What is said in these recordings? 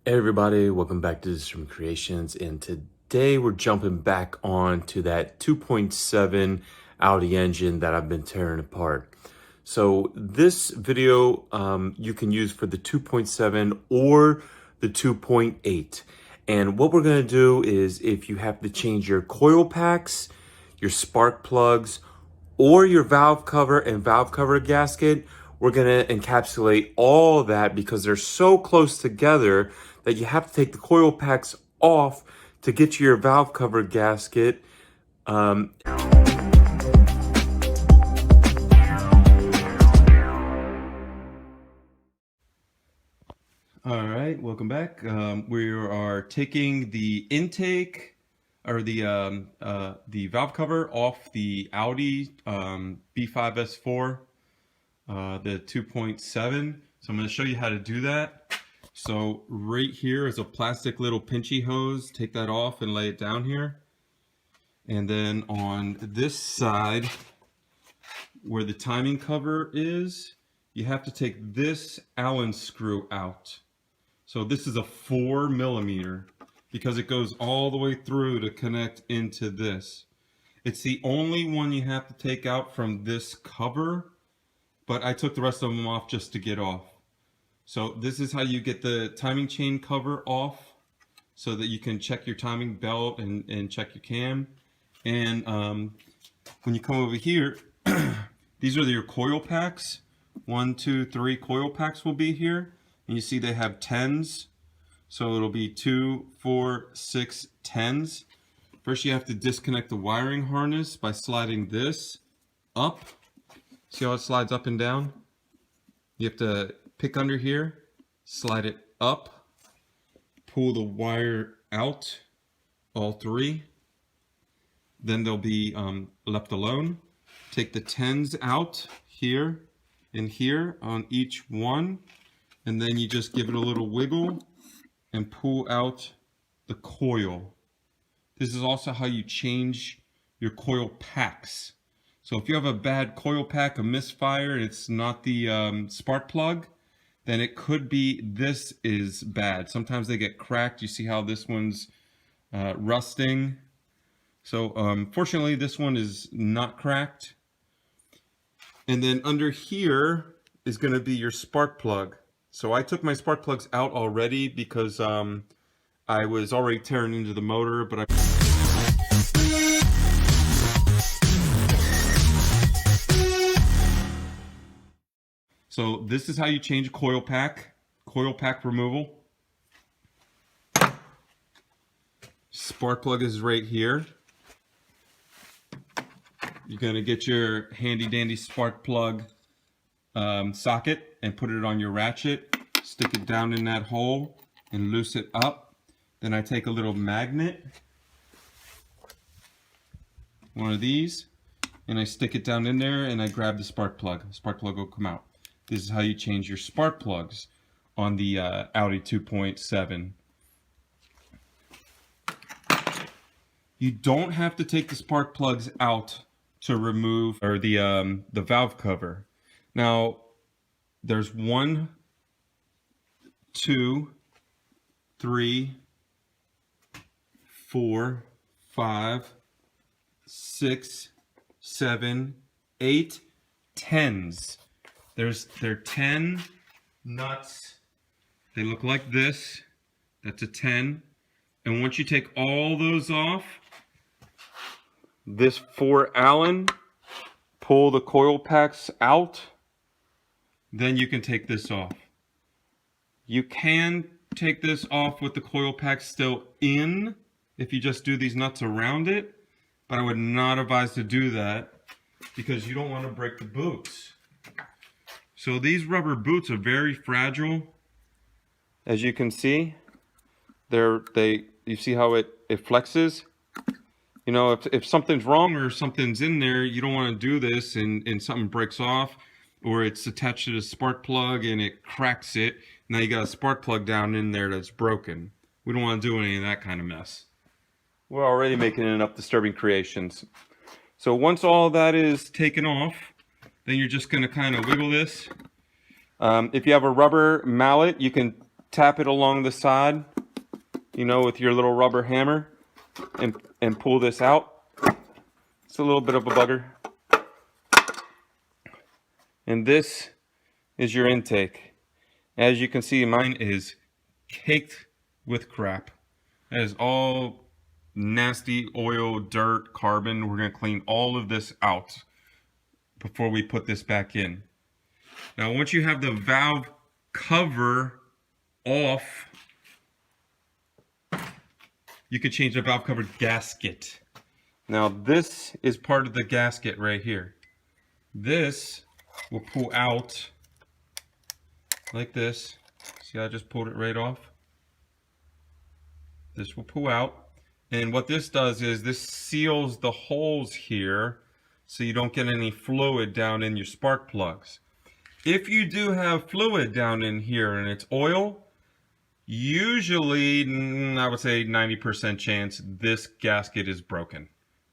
Hey everybody, welcome back to this from Kreationz, and today we're jumping back on to that 2.7 Audi engine that I've been tearing apart. So this video you can use for the 2.7 or the 2.8. And what we're going to do is, if you have to change your coil packs, your spark plugs, or your valve cover and valve cover gasket, we're going to encapsulate all of that because they're so close together that you have to take the coil packs off to get to your valve cover gasket. All right, welcome back. We are taking the intake or the valve cover off the Audi B5S4, the 2.7. So I'm going to show you how to do that. So right here is a plastic little pinchy hose. Take that off and lay it down here. And then on this side, where the timing cover is, you have to take this Allen screw out. So this is a 4mm because it goes all the way through to connect into this. It's the only one you have to take out from this cover, but I took the rest of them off just to get off. So this is how you get the timing chain cover off so that you can check your timing belt and check your cam. And when you come over here, these are your coil packs. 1, 2, 3 coil packs will be here. And you see they have 10s. So it'll be 2, 4, 6 10s. First you have to disconnect the wiring harness by sliding this up. See how it slides up and down? You have to pick under here, slide it up, pull the wire out, all 3. Then they'll be left alone. Take the 10s out here and here on each one, and then you just give it a little wiggle and pull out the coil. This is also how you change your coil packs. So if you have a bad coil pack, a misfire, and it's not the spark plug, then it could be this is bad. Sometimes they get cracked. You see how this one's rusting. So fortunately this one is not cracked. And then under here is going to be your spark plug. So I took my spark plugs out already because I was already tearing into the motor, but So this is how you change a coil pack removal. Spark plug is right here. You're gonna get your handy dandy spark plug socket and put it on your ratchet. Stick it down in that hole and loose it up. Then I take a little magnet, one of these, and I stick it down in there and I grab the spark plug. The spark plug will come out. This is how you change your spark plugs on the Audi 2.7. You don't have to take the spark plugs out to remove the valve cover. Now, there's 1, 2, 3, 4, 5, 6, 7, 8, 10s. They're 10 nuts. They look like this. That's a 10. And once you take all those off, this 4 Allen, pull the coil packs out, then you can take this off. You can take this off with the coil packs still in if you just do these nuts around it, but I would not advise to do that because you don't want to break the boots. So these rubber boots are very fragile. As you can see, you see how it flexes? You know, if something's wrong or something's in there, you don't want to do this and something breaks off, or it's attached to the spark plug and it cracks it. Now you got a spark plug down in there that's broken. We don't want to do any of that kind of mess. We're already making enough disturbing creations. So once all that is taken off, then you're just going to kind of wiggle this. If you have a rubber mallet, you can tap it along the side, you know, with your little rubber hammer, and pull this out. It's a little bit of a bugger. And this is your intake. As you can see, mine is caked with crap. That is all nasty oil, dirt, carbon. We're going to clean all of this out before we put this back in. Now, once you have the valve cover off, you can change the valve cover gasket. Now, this is part of the gasket right here. This will pull out like this. See, I just pulled it right off. This will pull out. And what this does is this seals the holes here so you don't get any fluid down in your spark plugs. If you do have fluid down in here and it's oil, usually, I would say 90% chance this gasket is broken.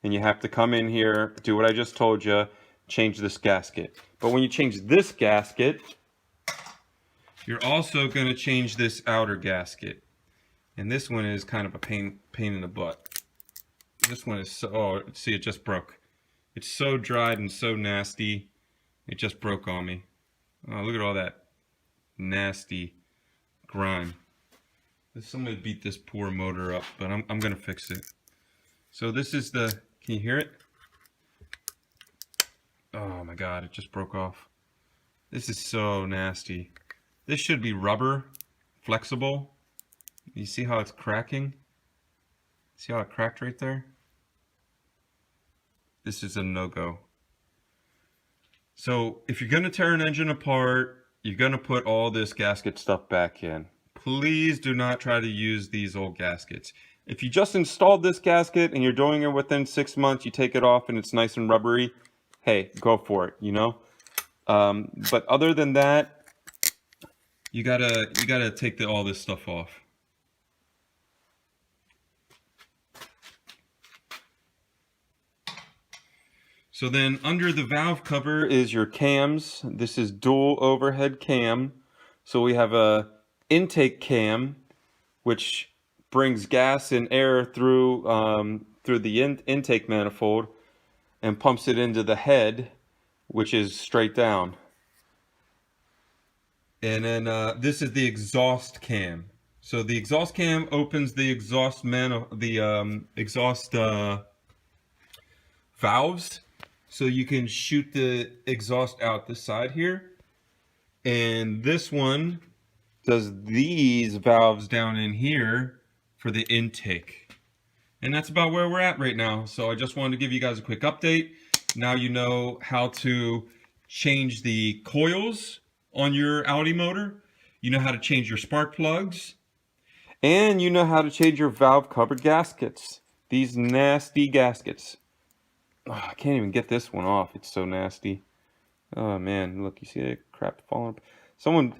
And you have to come in here, do what I just told you, change this gasket. But when you change this gasket, you're also going to change this outer gasket. And this one is kind of a pain in the butt. This one is so, oh, see, it just broke. It's so dried and so nasty. It just broke on me. Oh, look at all that nasty grime. Somebody beat this poor motor up, but I'm going to fix it. So this is the, can you hear it? Oh my God, it just broke off. This is so nasty. This should be rubber, flexible. You see how it's cracking? See how it cracked right there? This is a no-go. So if you're going to tear an engine apart, you're going to put all this gasket stuff back in. Please do not try to use these old gaskets. If you just installed this gasket and you're doing it within 6 months, you take it off and it's nice and rubbery, hey, go for it, you know? But other than that, you gotta take all this stuff off. So then under the valve cover is your cams. This is dual overhead cam. So we have a intake cam, which brings gas and air through the intake manifold and pumps it into the head, which is straight down. And then this is the exhaust cam. So the exhaust cam opens the exhaust valves, so you can shoot the exhaust out the side here. And this one does these valves down in here for the intake. And that's about where we're at right now. So I just wanted to give you guys a quick update. Now you know how to change the coils on your Audi motor. You know how to change your spark plugs. And you know how to change your valve cover gaskets. These nasty gaskets. Oh, I can't even get this one off. It's so nasty. Oh man, look, you see that crap falling up? Someone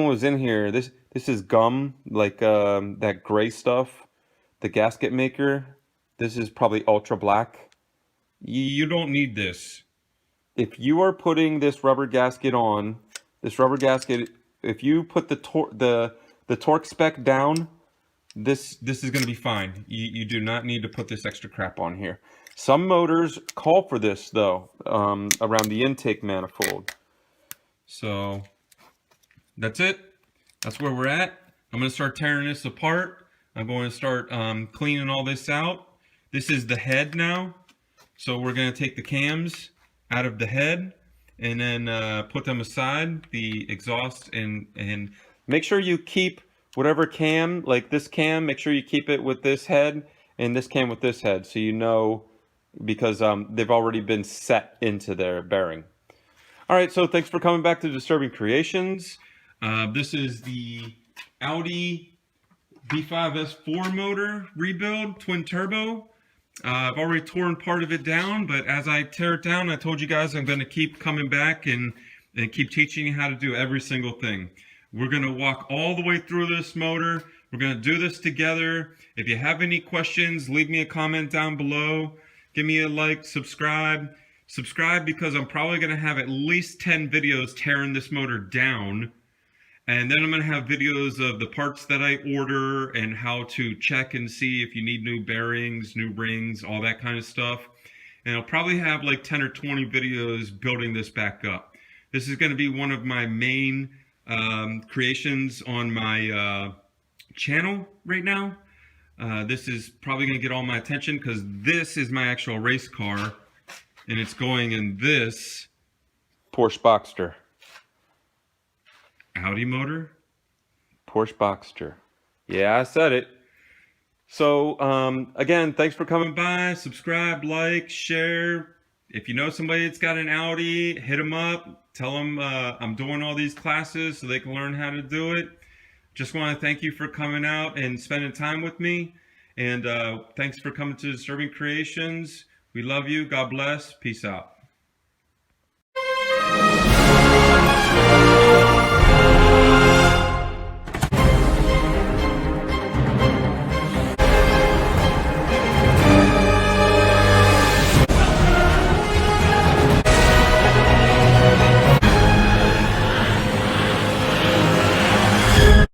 was in here. This is gum, like that gray stuff, the gasket maker. This is probably ultra black. You don't need this. If you are putting this rubber gasket on, if you put the torque spec down, this is going to be fine. You do not need to put this extra crap on here. Some motors call for this though, around the intake manifold. So that's it. That's where we're at. I'm going to start tearing this apart. I'm going to start cleaning all this out. This is the head now. So we're going to take the cams out of the head and then put them aside, the exhaust, and make sure you keep whatever cam, like this cam, make sure you keep it with this head and this cam with this head, so you know, because they've already been set into their bearing. All right, so thanks for coming back to Disturbing Creations. This is the Audi B5S4 motor rebuild, twin turbo. I've already torn part of it down, but as I tear it down, I told you guys I'm going to keep coming back and keep teaching you how to do every single thing. We're going to walk all the way through this motor. We're going to do this together. If you have any questions, leave me a comment down below. Give me a like, subscribe. Subscribe because I'm probably going to have at least 10 videos tearing this motor down. And then I'm going to have videos of the parts that I order and how to check and see if you need new bearings, new rings, all that kind of stuff. And I'll probably have like 10 or 20 videos building this back up. This is going to be one of my main creations on my channel right now. This is probably going to get all my attention because this is my actual race car, and it's going in this Porsche Boxster. Audi motor? Porsche Boxster. Yeah, I said it. So, again, thanks for coming by. Subscribe, like, share. If you know somebody that's got an Audi, hit them up. Tell them I'm doing all these classes so they can learn how to do it. Just want to thank you for coming out and spending time with me. And thanks for coming to Disturbing Kreationz. We love you. God bless. Peace out.